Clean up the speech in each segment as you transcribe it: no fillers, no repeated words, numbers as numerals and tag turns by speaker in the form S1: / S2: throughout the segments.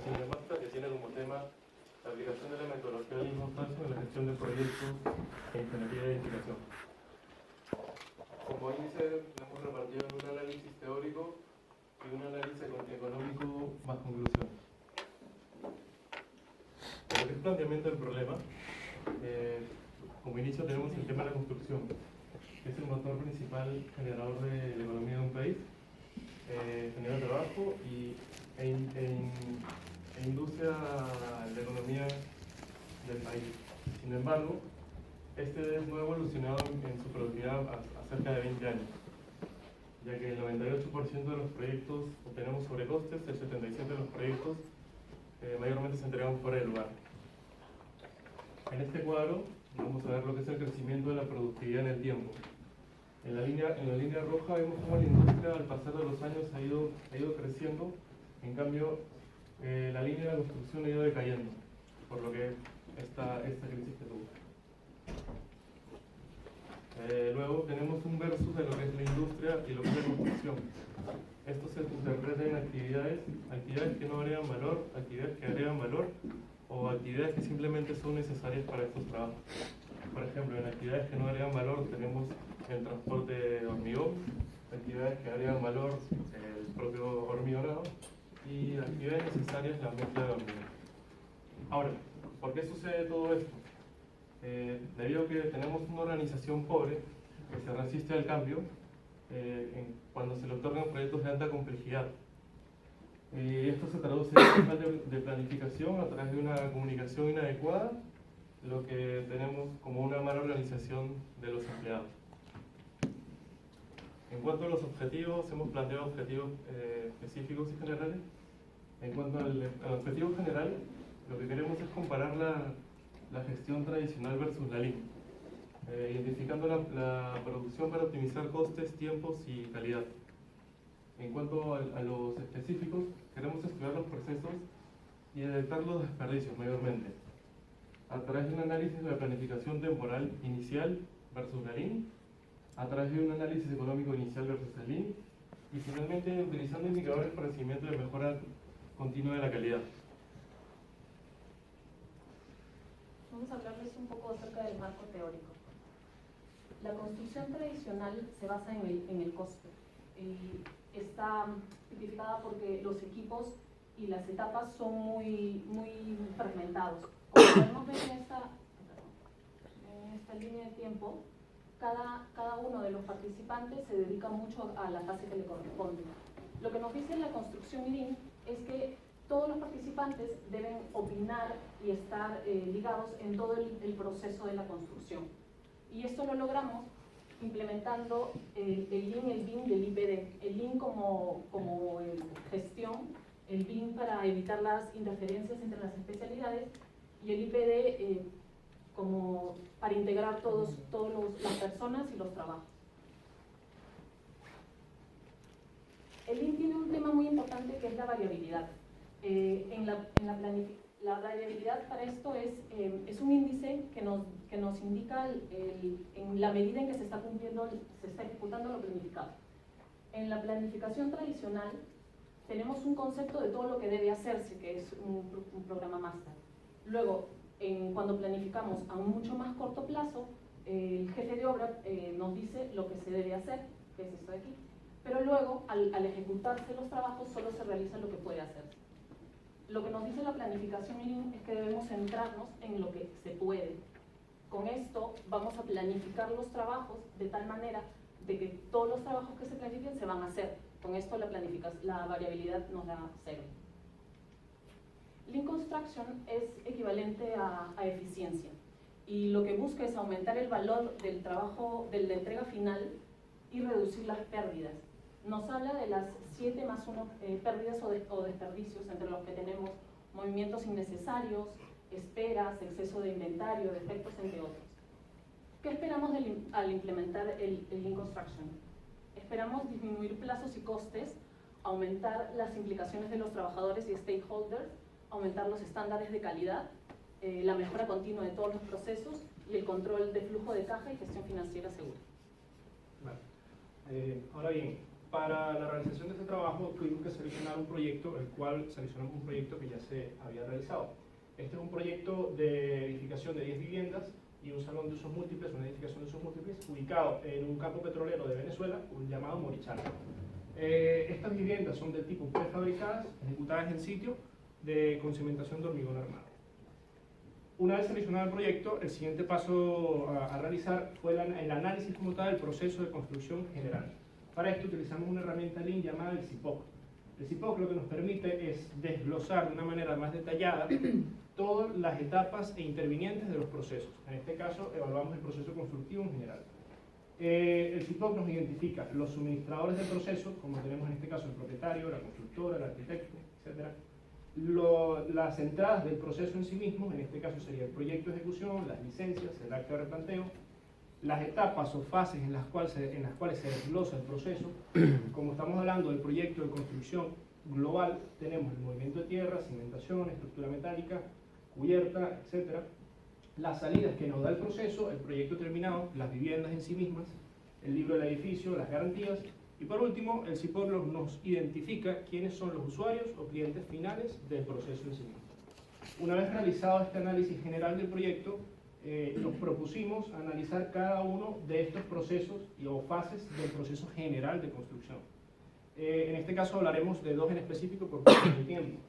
S1: presentación de máster que tiene como tema la aplicación de la metodología de Lean en la gestión de proyectos e ingeniería de edificación. Como índice, lo hemos repartido en un análisis teórico y un análisis económico más conclusiones. En lo que es planteamiento del problema, como inicio tenemos el tema de la construcción, que es el motor principal generador de la economía de un país, genera trabajo e induce a la economía del país. Sin embargo, este no ha evolucionado en su productividad a cerca de 20 años, ya que el 98% de los proyectos obtenemos sobrecostes, el 77% de los proyectos mayormente se entregan fuera del lugar. En este cuadro vamos a ver lo que es el crecimiento de la productividad en el tiempo. En la línea roja vemos cómo la industria al pasar de los años ha ido creciendo, en cambio la línea de la construcción ha ido decayendo, por lo que esta crisis que tuvo. Luego tenemos un versus de lo que es la industria y lo que es la construcción. Esto se interpreta en actividades que no agregan valor, actividades que agregan valor o actividades que simplemente son necesarias para estos trabajos. Por ejemplo, en actividades que no agregan valor tenemos el transporte de hormigón, actividades que agregan valor, el propio hormigonado, y actividades necesarias, la mezcla de hormigón. Ahora, ¿por qué sucede todo esto? Debido a que tenemos una organización pobre que se resiste al cambio cuando se le otorgan proyectos de alta complejidad. Esto se traduce en falta de planificación a través de una comunicación inadecuada, lo que tenemos como una mala organización de los empleados. En cuanto a los objetivos, hemos planteado objetivos específicos y generales. En cuanto al objetivo general, lo que queremos es comparar la gestión tradicional versus la Lean, identificando la producción para optimizar costes, tiempos y calidad. En cuanto a los específicos, queremos estudiar los procesos y detectar los desperdicios mayormente, a través de un análisis de la planificación temporal inicial versus la Lean, a través de un análisis económico inicial versus el Lean, y finalmente utilizando indicadores para el seguimiento de mejora continua de la calidad.
S2: Vamos a hablarles un poco acerca del marco teórico. La construcción tradicional se basa en el coste. Está tipificada porque los equipos y las etapas son muy fragmentados. Como podemos ver en esta línea de tiempo, cada uno de los participantes se dedica mucho a la fase que le corresponde. Lo que nos dice la construcción Lean es que todos los participantes deben opinar y estar ligados en todo el proceso de la construcción. Y esto lo logramos implementando el Lean y el BIM del IPD. El Lean como gestión, el BIM para evitar las interferencias entre las especialidades y el IPD como para integrar todas las personas y los trabajos. El Lean tiene un tema muy importante que es la variabilidad. La variabilidad para esto es un índice que nos indica en la medida en que se está ejecutando lo planificado. En la planificación tradicional tenemos un concepto de todo lo que debe hacerse, que es un programa máster. Luego, cuando planificamos a un mucho más corto plazo, el jefe de obra nos dice lo que se debe hacer, que es esto de aquí, pero luego al ejecutarse los trabajos solo se realiza lo que puede hacerse. Lo que nos dice la planificación Lean es que debemos centrarnos en lo que se puede. Con esto vamos a planificar los trabajos de tal manera de que todos los trabajos que se planifiquen se van a hacer. Con esto la variabilidad nos da 0. Lean Construction es equivalente a eficiencia y lo que busca es aumentar el valor del trabajo, de la entrega final y reducir las pérdidas. Nos habla de las 7 más 1 pérdidas o desperdicios, entre los que tenemos movimientos innecesarios, esperas, exceso de inventario, defectos, entre otros. ¿Qué esperamos al implementar el Lean Construction? Esperamos disminuir plazos y costes, aumentar las implicaciones de los trabajadores y stakeholders, aumentar los estándares de calidad, la mejora continua de todos los procesos y el control de flujo de caja y gestión financiera segura.
S3: Vale. Ahora bien, Para la realización de este trabajo tuvimos que seleccionar un proyecto, el cual seleccionamos un proyecto que ya se había realizado. Este es un proyecto de edificación de 10 viviendas y un salón de usos múltiples, una edificación de usos múltiples, ubicado en un campo petrolero de Venezuela, llamado Morichana. Estas viviendas son de tipo prefabricadas, ejecutadas en sitio, con cimentación de hormigón armado. Una vez seleccionado el proyecto, el siguiente paso a realizar fue el análisis como tal del proceso de construcción general. Para esto utilizamos una herramienta Lean llamada el CIPOC. El CIPOC lo que nos permite es desglosar de una manera más detallada todas las etapas e intervinientes de los procesos. En este caso, evaluamos el proceso constructivo en general. El CIPOC nos identifica los suministradores del proceso, como tenemos en este caso el propietario, la constructora, el arquitecto, etc. Las entradas del proceso en sí mismo, en este caso sería el proyecto de ejecución, las licencias, el acta de replanteo, las etapas o fases en las cuales se desglosa el proceso. Como estamos hablando del proyecto de construcción global, tenemos el movimiento de tierra, cimentación, estructura metálica, cubierta, etc. Las salidas que nos da el proceso, el proyecto terminado, las viviendas en sí mismas, el libro del edificio, las garantías. Y por último, el CIPOC nos identifica quiénes son los usuarios o clientes finales del proceso en sí mismo. Una vez realizado este análisis general del proyecto, nos propusimos analizar cada uno de estos procesos o fases del proceso general de construcción. En este caso hablaremos de dos en específico por cuestión de tiempo.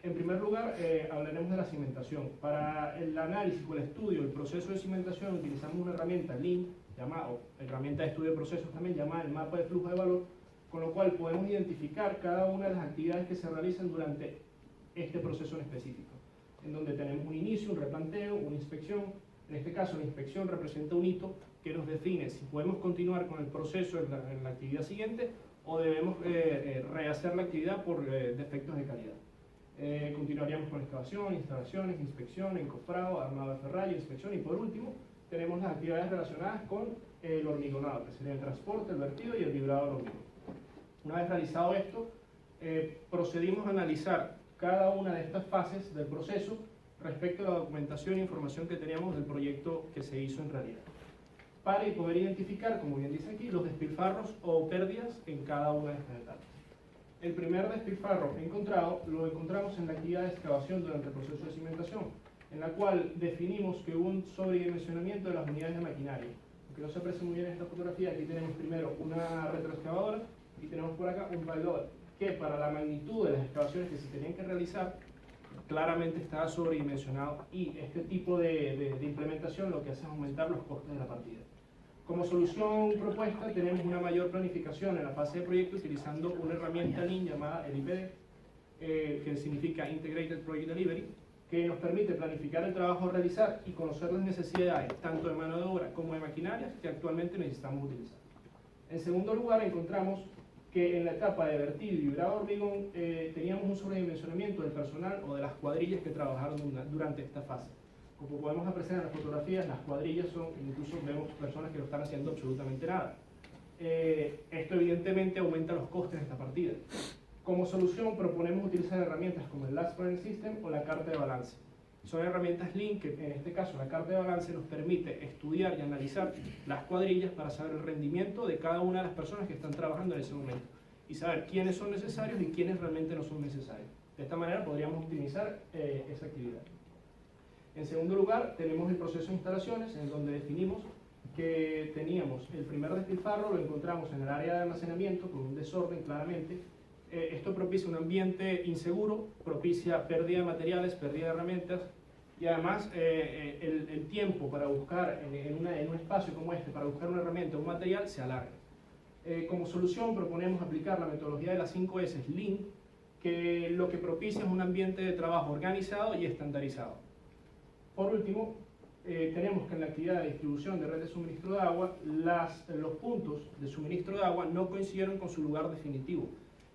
S3: En primer lugar, hablaremos de la cimentación. Para el análisis o el estudio del proceso de cimentación utilizamos una herramienta Lean, o herramienta de estudio de procesos también llamada el mapa de flujo de valor, con lo cual podemos identificar cada una de las actividades que se realizan durante este proceso en específico, en donde tenemos un inicio, un replanteo, una inspección. En este caso, la inspección representa un hito que nos define si podemos continuar con el proceso en la actividad siguiente o debemos rehacer la actividad por defectos de calidad. Continuaríamos con excavación, instalaciones, inspección, encofrado, armado de ferralla, inspección y por último tenemos las actividades relacionadas con el hormigonado, que sería el transporte, el vertido y el vibrado del hormigón. Una vez realizado esto, procedimos a analizar cada una de estas fases del proceso respecto a la documentación e información que teníamos del proyecto que se hizo en realidad, para poder identificar, como bien dice aquí, los despilfarros o pérdidas en cada una de estas etapas. El primer despilfarro encontrado lo encontramos en la actividad de excavación durante el proceso de cimentación, en la cual definimos que hubo un sobredimensionamiento de las unidades de maquinaria. Aunque no se aprecia muy bien en esta fotografía, aquí tenemos primero una retroexcavadora y tenemos por acá un payloader, que para la magnitud de las excavaciones que se tenían que realizar, claramente estaba sobredimensionado y este tipo de implementación lo que hace es aumentar los costes de la partida. Como solución propuesta tenemos una mayor planificación en la fase de proyecto utilizando una herramienta Lean llamada el IPD, que significa Integrated Project Delivery, que nos permite planificar el trabajo a realizar y conocer las necesidades tanto de mano de obra como de maquinarias que actualmente necesitamos utilizar. En segundo lugar encontramos que en la etapa de vertido y vibrado de hormigón teníamos un sobredimensionamiento del personal o de las cuadrillas que trabajaron durante esta fase. Como podemos apreciar en las fotografías, las cuadrillas son, incluso vemos personas que no están haciendo absolutamente nada. Esto evidentemente aumenta los costes de esta partida. Como solución proponemos utilizar herramientas como el Last Running System o la carta de balance. Son herramientas Lean que en este caso la carta de balance nos permite estudiar y analizar las cuadrillas para saber el rendimiento de cada una de las personas que están trabajando en ese momento y saber quiénes son necesarios y quiénes realmente no son necesarios. De esta manera podríamos optimizar esa actividad. En segundo lugar tenemos el proceso de instalaciones en donde definimos que teníamos el primer despilfarro, lo encontramos en el área de almacenamiento con un desorden claramente. Esto propicia un ambiente inseguro, propicia pérdida de materiales, pérdida de herramientas y además el tiempo para buscar en un espacio como este, para buscar una herramienta o un material, se alarga. Como solución proponemos aplicar la metodología de las 5 S Lean, que lo que propicia es un ambiente de trabajo organizado y estandarizado. Por último, tenemos que en la actividad de distribución de red de suministro de agua, los puntos de suministro de agua no coincidieron con su lugar definitivo.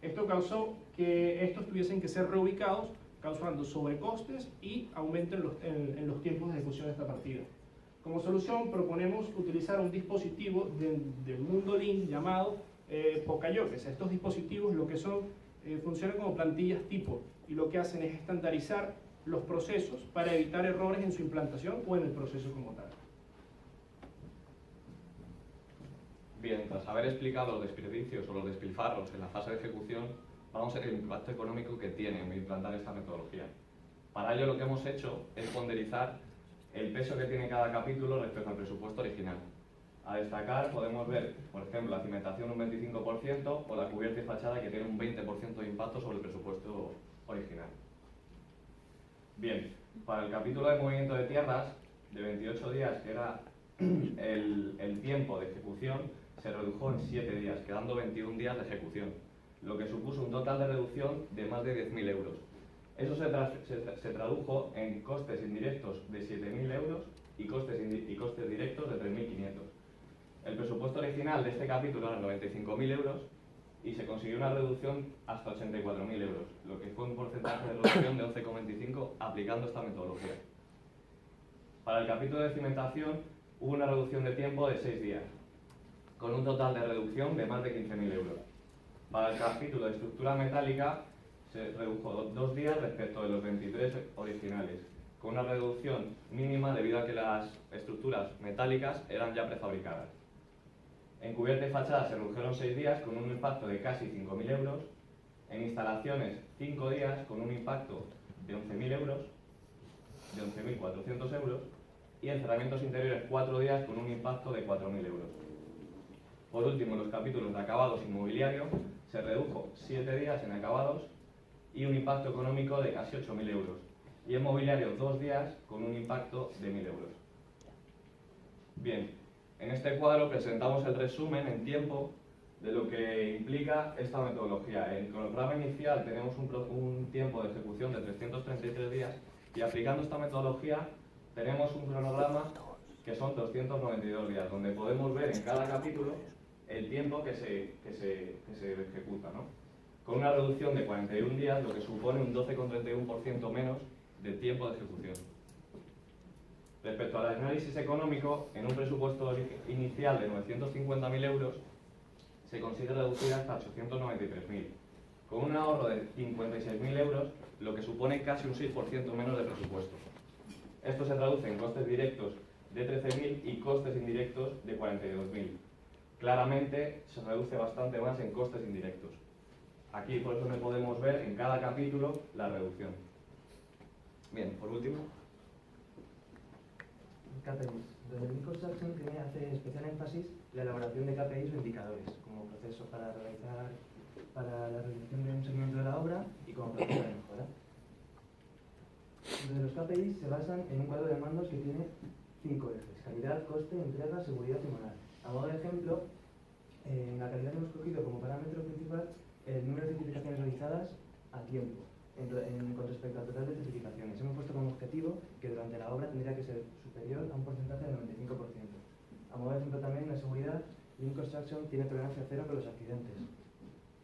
S3: Esto causó que estos tuviesen que ser reubicados, causando sobrecostes y aumento en los tiempos de ejecución de esta partida. Como solución proponemos utilizar un dispositivo del mundo Lean llamado Pokayoke. Estos dispositivos lo que son, funcionan como plantillas tipo y lo que hacen es estandarizar los procesos para evitar errores en su implantación o en el proceso como tal.
S4: Bien, tras haber explicado los desperdicios o los despilfarros en la fase de ejecución, vamos a ver el impacto económico que tiene implantar esta metodología. Para ello lo que hemos hecho es ponderizar el peso que tiene cada capítulo respecto al presupuesto original. A destacar podemos ver, por ejemplo, la cimentación un 25% o la cubierta y fachada que tiene un 20% de impacto sobre el presupuesto original. Bien, para el capítulo de movimiento de tierras, de 28 días, que era el tiempo de ejecución, se redujo en 7 días, quedando 21 días de ejecución, lo que supuso un total de reducción de más de 10.000 euros. Eso se tradujo en costes indirectos de 7.000 euros y costes directos de 3.500. El presupuesto original de este capítulo era 95.000 euros y se consiguió una reducción hasta 84.000 euros, lo que fue un porcentaje de reducción de 11,25 aplicando esta metodología. Para el capítulo de cimentación hubo una reducción de tiempo de 6 días, con un total de reducción de más de 15.000 euros. Para el capítulo de estructura metálica se redujo 2 días respecto de los 23 originales, con una reducción mínima debido a que las estructuras metálicas eran ya prefabricadas. En cubierta y fachada se redujeron 6 días con un impacto de casi 5.000 euros, en instalaciones 5 días con un impacto de 11.000 euros, de 11.400 euros, y en cerramientos interiores 4 días con un impacto de 4.000 euros. Por último, en los capítulos de acabados inmobiliario se redujo 7 días en acabados y un impacto económico de casi 8.000 euros, y en mobiliario 2 días con un impacto de 1.000 euros. Bien, en este cuadro presentamos el resumen en tiempo de lo que implica esta metodología. En el cronograma inicial tenemos un tiempo de ejecución de 333 días y aplicando esta metodología tenemos un cronograma que son 292 días, donde podemos ver en cada capítulo el tiempo que se ejecuta, ¿no? Con una reducción de 41 días, lo que supone un 12,31% menos de tiempo de ejecución. Respecto al análisis económico, en un presupuesto inicial de 950.000 euros, se consigue reducir hasta 893.000, con un ahorro de 56.000 euros, lo que supone casi un 6% menos de presupuesto. Esto se traduce en costes directos de 13.000 y costes indirectos de 42.000. Claramente se reduce bastante más en costes indirectos. Aquí por eso no podemos ver en cada capítulo la reducción. Bien, por último.
S5: KPIs. Desde el Construction hace especial énfasis la elaboración de KPIs o indicadores como proceso para la realización de un segmento de la obra y como proceso de mejora. Entonces, los KPIs se basan en un cuadro de mandos que tiene 5 ejes: calidad, coste, entrega, seguridad y moral. A modo de ejemplo, en la calidad hemos cogido como parámetro principal el número de certificaciones realizadas a tiempo con respecto al total de certificaciones. Hemos puesto como objetivo que durante la obra tendría que ser superior a un porcentaje del 95%. A modo de ejemplo también, en la seguridad, Lean Construction tiene tolerancia cero con los accidentes.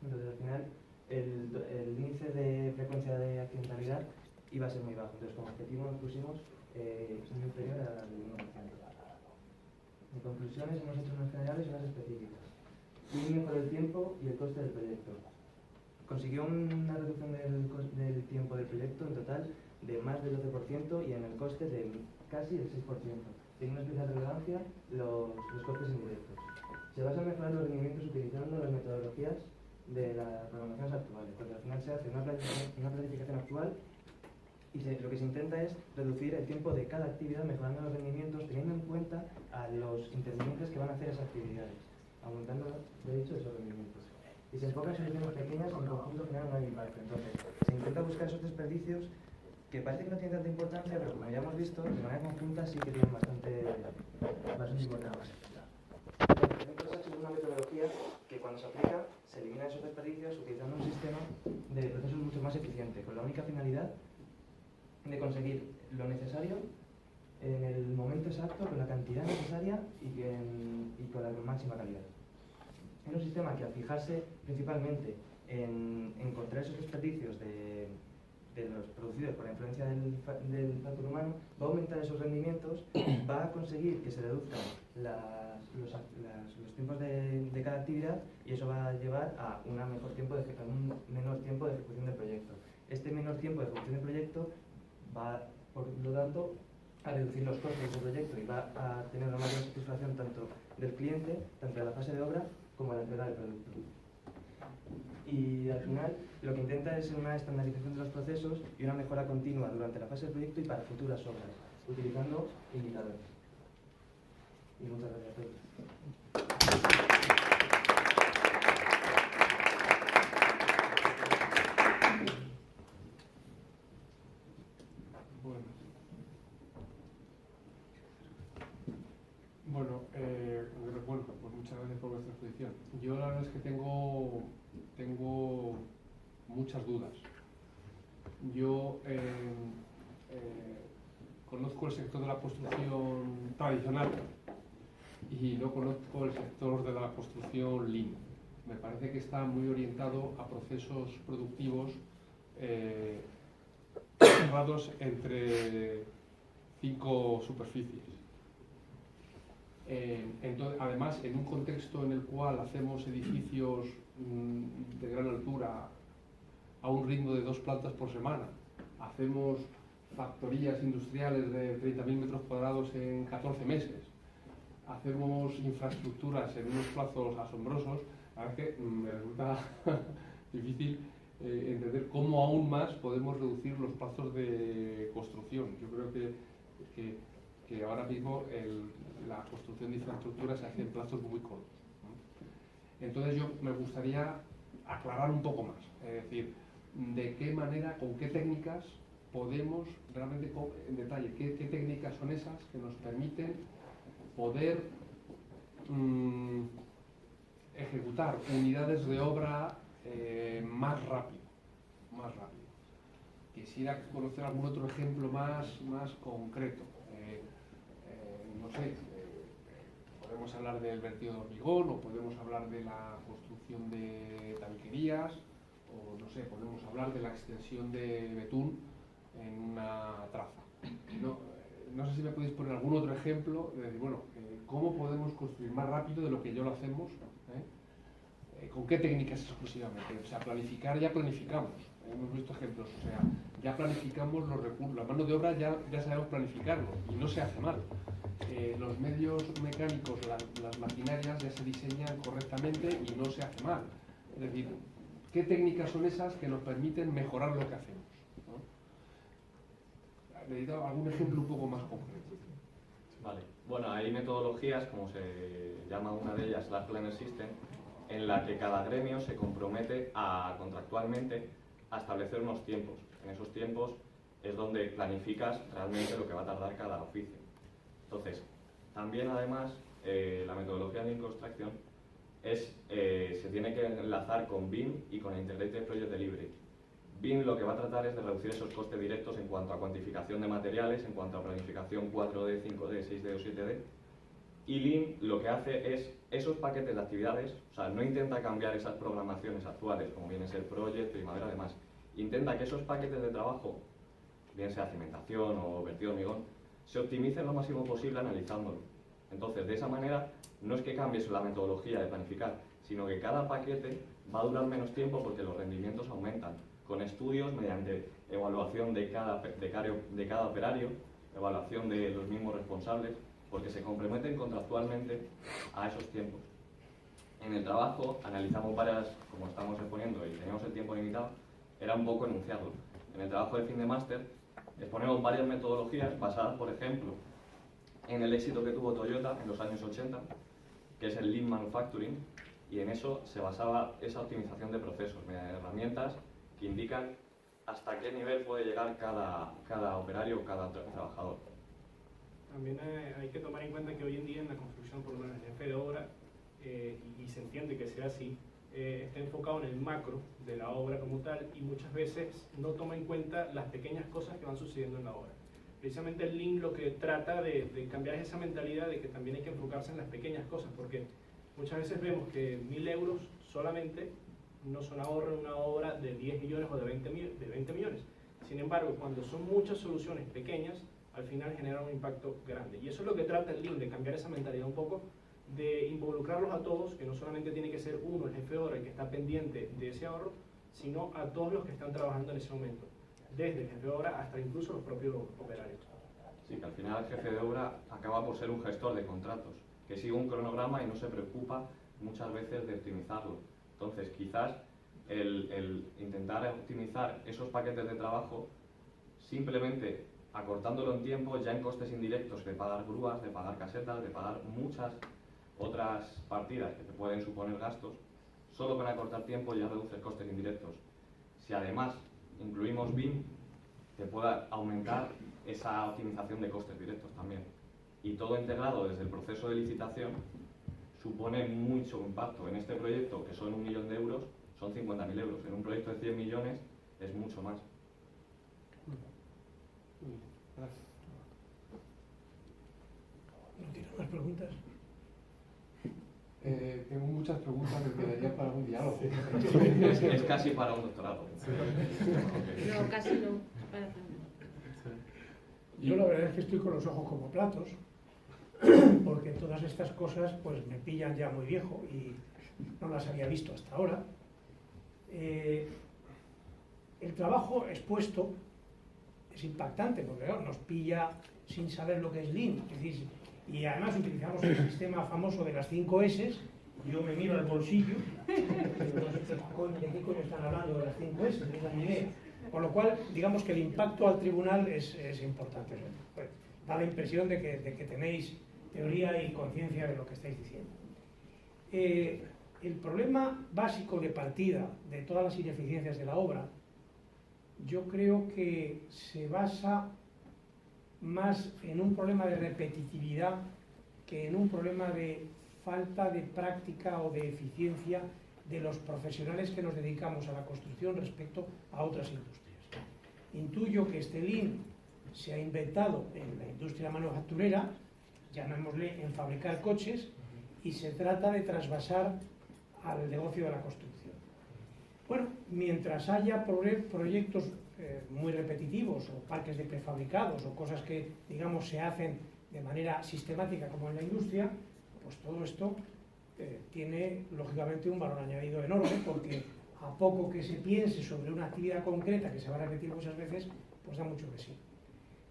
S5: Entonces, al final, el índice de frecuencia de accidentalidad iba a ser muy bajo. Entonces, como objetivo nos pusimos muy inferior al 1%. En conclusiones, hemos hecho unas generales y unas específicas. Línea por el tiempo y el coste del proyecto. Consiguió una reducción del tiempo del proyecto en total de más del 12% y en el coste de casi el 6%. Tiene una especial relevancia los costes indirectos. Se basa en mejorar los rendimientos utilizando las metodologías de las programaciones actuales, porque al final se hace una planificación actual y lo que se intenta es reducir el tiempo de cada actividad mejorando los rendimientos, teniendo en cuenta a los intervinientes que van a hacer esas actividades, aumentando, de hecho, esos rendimientos. Y se enfoca en soluciones pequeñas en conjunto generan un gran impacto. Entonces, se intenta buscar esos desperdicios que parece que no tienen tanta importancia, pero como ya hemos visto, de manera conjunta sí que tienen bastante importancia. Es una metodología que cuando se aplica se eliminan esos desperdicios utilizando un sistema de procesos mucho más eficiente, con la única finalidad de conseguir lo necesario en el momento exacto, con la cantidad necesaria y con la máxima calidad. Es un sistema que al fijarse principalmente en encontrar esos desperdicios de los producidos por la influencia del factor humano, va a aumentar esos rendimientos, va a conseguir que se reduzcan los tiempos de cada actividad y eso va a llevar a un menor tiempo de ejecución del proyecto. Este menor tiempo de ejecución del proyecto va, por lo tanto, a reducir los costes de ese proyecto y va a tener una mayor satisfacción tanto del cliente, tanto en la fase de obra como en la entrega del producto. Y al final lo que intenta es una estandarización de los procesos y una mejora continua durante la fase del proyecto y para futuras obras, utilizando indicadores. Y muchas gracias a todos.
S6: Bueno, pues muchas gracias por vuestra exposición. Yo la verdad es que tengo muchas dudas. Yo conozco el sector de la construcción tradicional y no conozco el sector de la construcción Lean. Me parece que está muy orientado a procesos productivos cerrados entre 5 superficies. Entonces, además, en un contexto en el cual hacemos edificios de gran altura a un ritmo de 2 plantas por semana, hacemos factorías industriales de 30.000 metros cuadrados en 14 meses, hacemos infraestructuras en unos plazos asombrosos, la verdad es que me resulta difícil entender cómo aún más podemos reducir los plazos de construcción. Yo creo que ahora mismo la construcción de infraestructuras se hace en plazos muy cortos, ¿no? Entonces yo me gustaría aclarar un poco más, es decir, de qué manera, con qué técnicas podemos realmente, en detalle, qué técnicas son esas que nos permiten poder ejecutar unidades de obra más rápido. Quisiera conocer algún otro ejemplo más concreto. No sé, podemos hablar del vertido de hormigón, o podemos hablar de la construcción de tabiquerías, o no sé, podemos hablar de la extensión de betún en una traza. No sé si me podéis poner algún otro ejemplo de decir, bueno, ¿cómo podemos construir más rápido de lo que ya lo hacemos? ¿Con qué técnicas exclusivamente? O sea, planificar, ya planificamos. Hemos visto ejemplos, o sea, ya planificamos los recursos, la mano de obra ya sabemos planificarlo y no se hace mal. Los medios mecánicos, las maquinarias ya se diseñan correctamente y no se hace mal. Es decir, ¿qué técnicas son esas que nos permiten mejorar lo que hacemos? ¿No? Necesito algún ejemplo un poco más concreto.
S4: Vale. Bueno, hay metodologías, como se llama una de ellas, la Planner System, en la que cada gremio se compromete contractualmente a establecer unos tiempos. En esos tiempos es donde planificas realmente lo que va a tardar cada oficio. Entonces, también además, la metodología de Construction se tiene que enlazar con BIM y con Integrated Project Delivery. BIM lo que va a tratar es de reducir esos costes directos en cuanto a cuantificación de materiales, en cuanto a planificación 4D, 5D, 6D o 7D. Y Lean lo que hace es esos paquetes de actividades, o sea, no intenta cambiar esas programaciones actuales, como viene a ser Project, Primavera, además. Intenta que esos paquetes de trabajo, bien sea cimentación o vertido de hormigón, se optimicen lo máximo posible analizándolo. Entonces, de esa manera, no es que cambies la metodología de planificar, sino que cada paquete va a durar menos tiempo porque los rendimientos aumentan, con estudios mediante evaluación de cada operario, evaluación de los mismos responsables, porque se comprometen contractualmente a esos tiempos. En el trabajo analizamos varias, como estamos exponiendo y teníamos el tiempo limitado, era un poco enunciarlo. En el trabajo de fin de máster exponemos varias metodologías basadas, por ejemplo, en el éxito que tuvo Toyota en los años 80, que es el Lean Manufacturing, y en eso se basaba esa optimización de procesos, mediante herramientas que indican hasta qué nivel puede llegar cada operario o cada trabajador.
S3: También hay que tomar en cuenta que hoy en día en la construcción, por lo menos el jefe de obra, y se entiende que sea así, está enfocado en el macro de la obra como tal y muchas veces no toma en cuenta las pequeñas cosas que van sucediendo en la obra. Precisamente el Lean lo que trata de cambiar esa mentalidad de que también hay que enfocarse en las pequeñas cosas, porque muchas veces vemos que 1.000 euros solamente no son ahorro en una obra de 10 millones o de 20 millones. Sin embargo, cuando son muchas soluciones pequeñas, al final generan un impacto grande. Y eso es lo que trata el Lean, de cambiar esa mentalidad un poco, de involucrarlos a todos, que no solamente tiene que ser uno, el jefe de obra, el que está pendiente de ese ahorro, sino a todos los que están trabajando en ese momento, desde el jefe de obra hasta incluso los propios operarios.
S4: Sí, que al final el jefe de obra acaba por ser un gestor de contratos, que sigue un cronograma y no se preocupa muchas veces de optimizarlo. Entonces, quizás el intentar optimizar esos paquetes de trabajo, simplemente acortándolo en tiempo, ya en costes indirectos de pagar grúas, de pagar casetas, de pagar muchas otras partidas que te pueden suponer gastos, solo con acortar tiempo ya reduces costes indirectos. Si además incluimos BIM, te pueda aumentar esa optimización de costes directos también. Y todo integrado desde el proceso de licitación supone mucho impacto. En este proyecto, que son 1 millón de euros, son 50.000 euros. En un proyecto de 100 millones es mucho más.
S6: Muy bien, gracias.
S7: ¿No tienes más preguntas?
S6: Tengo muchas preguntas que quedarían para un diálogo.
S4: Es casi para un doctorado.
S8: No, casi no. Para tanto.
S7: Yo la verdad es que estoy con los ojos como platos, porque todas estas cosas pues me pillan ya muy viejo y no las había visto hasta ahora. El trabajo expuesto es impactante, porque claro, nos pilla sin saber lo que es Lean. Es decir, y además utilizamos el sistema famoso de las 5 S. Yo me miro al bolsillo, digo, no sé de qué coño están hablando de las 5 S, no tengo ni idea. Con lo cual, digamos que el impacto al tribunal es importante. Pues, da la impresión de que tenéis teoría y conciencia de lo que estáis diciendo. El problema básico de partida de todas las ineficiencias de la obra, yo creo que se basa más en un problema de repetitividad que en un problema de falta de práctica o de eficiencia de los profesionales que nos dedicamos a la construcción respecto a otras industrias. Intuyo que este Lean se ha inventado en la industria manufacturera, llamémosle en fabricar coches, y se trata de trasvasar al negocio de la construcción. Bueno, mientras haya proyectos muy repetitivos o parques de prefabricados o cosas que, digamos, se hacen de manera sistemática como en la industria, pues todo esto tiene lógicamente un valor añadido enorme, porque a poco que se piense sobre una actividad concreta que se va a repetir muchas veces, pues da mucho que sí.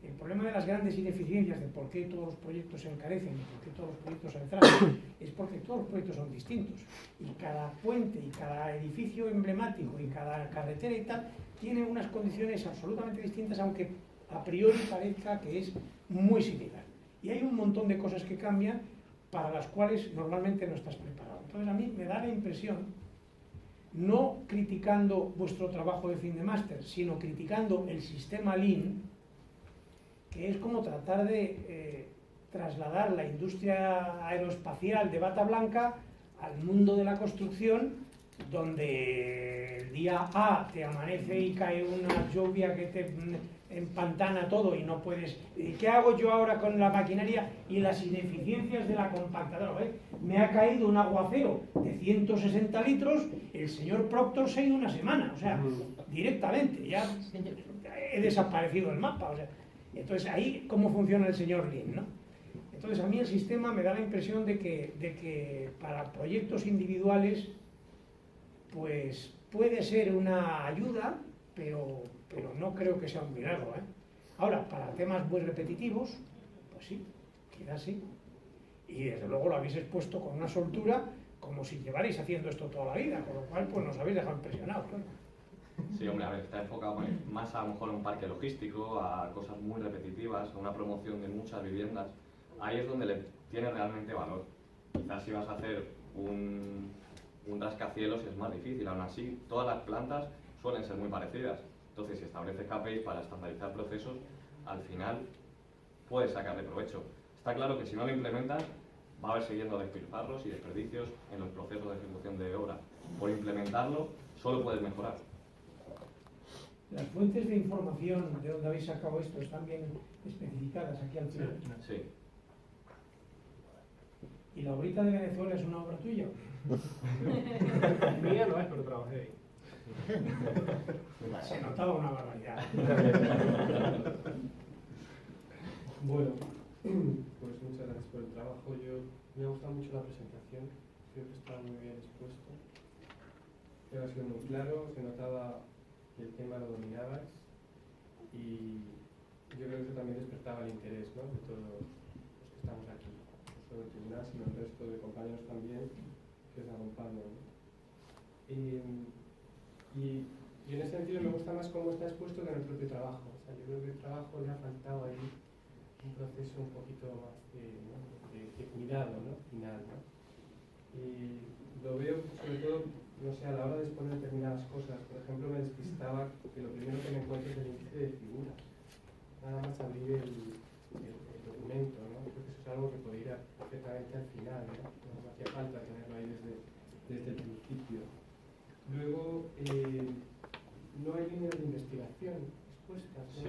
S7: El problema de las grandes ineficiencias de por qué todos los proyectos se encarecen y por qué todos los proyectos se retrasan es porque todos los proyectos son distintos y cada puente y cada edificio emblemático y cada carretera y tal tiene unas condiciones absolutamente distintas, aunque a priori parezca que es muy similar. Y hay un montón de cosas que cambian para las cuales normalmente no estás preparado. Entonces a mí me da la impresión, no criticando vuestro trabajo de fin de máster, sino criticando el sistema Lean, que es como tratar de trasladar la industria aeroespacial de bata blanca al mundo de la construcción, donde el día A te amanece y cae una lluvia que te empantana todo y no puedes... ¿Qué hago yo ahora con la maquinaria y las ineficiencias de la compactadora? Me ha caído un aguacero de 160 litros, el señor Proctor se ha ido una semana, o sea, directamente, ya he desaparecido del mapa, o sea. Entonces ahí cómo funciona el señor Lean, ¿no? Entonces a mí el sistema me da la impresión de que para proyectos individuales pues puede ser una ayuda, pero no creo que sea un milagro, ¿eh? Ahora, para temas muy repetitivos, pues sí, quizás sí. Y desde luego lo habéis expuesto con una soltura como si llevarais haciendo esto toda la vida, con lo cual pues nos habéis dejado impresionados, claro.
S4: Sí, hombre, a ver, está enfocado más a lo mejor a un parque logístico, a cosas muy repetitivas, a una promoción de muchas viviendas. Ahí es donde le tiene realmente valor. Quizás si vas a hacer un rascacielos es más difícil, aún así todas las plantas suelen ser muy parecidas. Entonces, si estableces KPIs para estandarizar procesos, al final puedes sacarle provecho. Está claro que si no lo implementas, va a haber siguiendo despilfarros y desperdicios en los procesos de ejecución de obra. Por implementarlo, solo puedes mejorar.
S7: Las fuentes de información de donde habéis sacado esto están bien especificadas aquí al final.
S4: Sí.
S7: ¿Y la obrita de Venezuela es una obra tuya?
S3: Mía no es, pero trabajé ahí.
S7: Se notaba una barbaridad.
S1: Bueno, pues muchas gracias por el trabajo. Me ha gustado mucho la presentación, creo que estaba muy bien expuesto. Creo que ha sido muy claro, se notaba que el tema lo dominabais y
S9: yo creo que eso también despertaba el interés, ¿no?, de todos los que estamos aquí, no solo el tribunal, sino el resto de compañeros también que os acompañan, ¿no? Y en ese sentido me gusta más cómo está expuesto que en el propio trabajo. O sea, yo creo que el trabajo le ha faltado ahí un proceso un poquito más de cuidado, ¿no?, final, ¿no? Y lo veo sobre todo, no sé, a la hora de exponer determinadas cosas. Por ejemplo, me despistaba que lo primero que me encuentro es el índice de figuras. Nada más abrir el documento, ¿no? Creo que eso es algo que puede ir perfectamente al final, ¿no? No hacía falta tenerlo ahí desde el principio. Luego, no hay líneas de investigación expuestas, ¿no?
S4: Sí,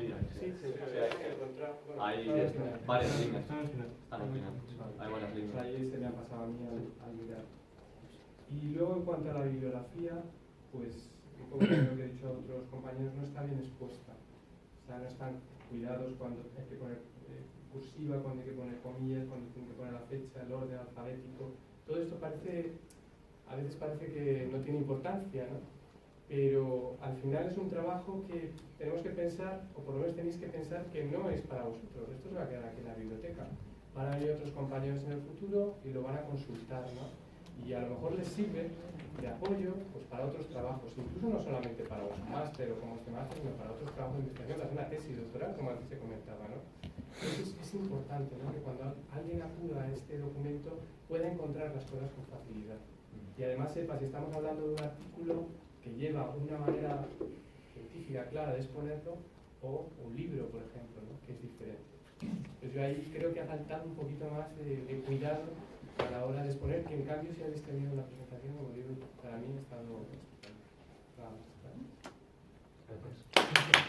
S4: hay
S9: hay
S4: varias líneas.
S1: Están al final.
S4: Están al final. Hay varias
S9: Pues
S4: líneas.
S9: ahí se me ha pasado a mí al mirar. Y luego, en cuanto a la bibliografía, pues, un poco lo que he dicho a otros compañeros, no está bien expuesta. O sea, no están cuidados cuando hay que poner cursiva, cuando hay que poner comillas, cuando hay que poner la fecha, el orden alfabético. Todo esto a veces parece que no tiene importancia, ¿no? Pero al final es un trabajo que tenemos que pensar, o por lo menos tenéis que pensar, que no es para vosotros. Esto se va a quedar aquí en la biblioteca. Van a venir otros compañeros en el futuro y lo van a consultar, ¿no? Y a lo mejor les sirve de apoyo, pues, para otros trabajos, incluso no solamente para un máster o como este máster, sino para otros trabajos de investigación, para hacer una tesis doctoral, como antes se comentaba, ¿no? Entonces es importante, ¿no?, que cuando alguien acuda a este documento pueda encontrar las cosas con facilidad. Y además sepa si estamos hablando de un artículo que lleva una manera científica clara de exponerlo, o un libro, por ejemplo, ¿no?, que es diferente. Pues yo ahí creo que ha faltado un poquito más de cuidado a la hora de exponer, que en cambio si habéis tenido una presentación, como digo, para mí ha estado... Nada más.
S4: Gracias.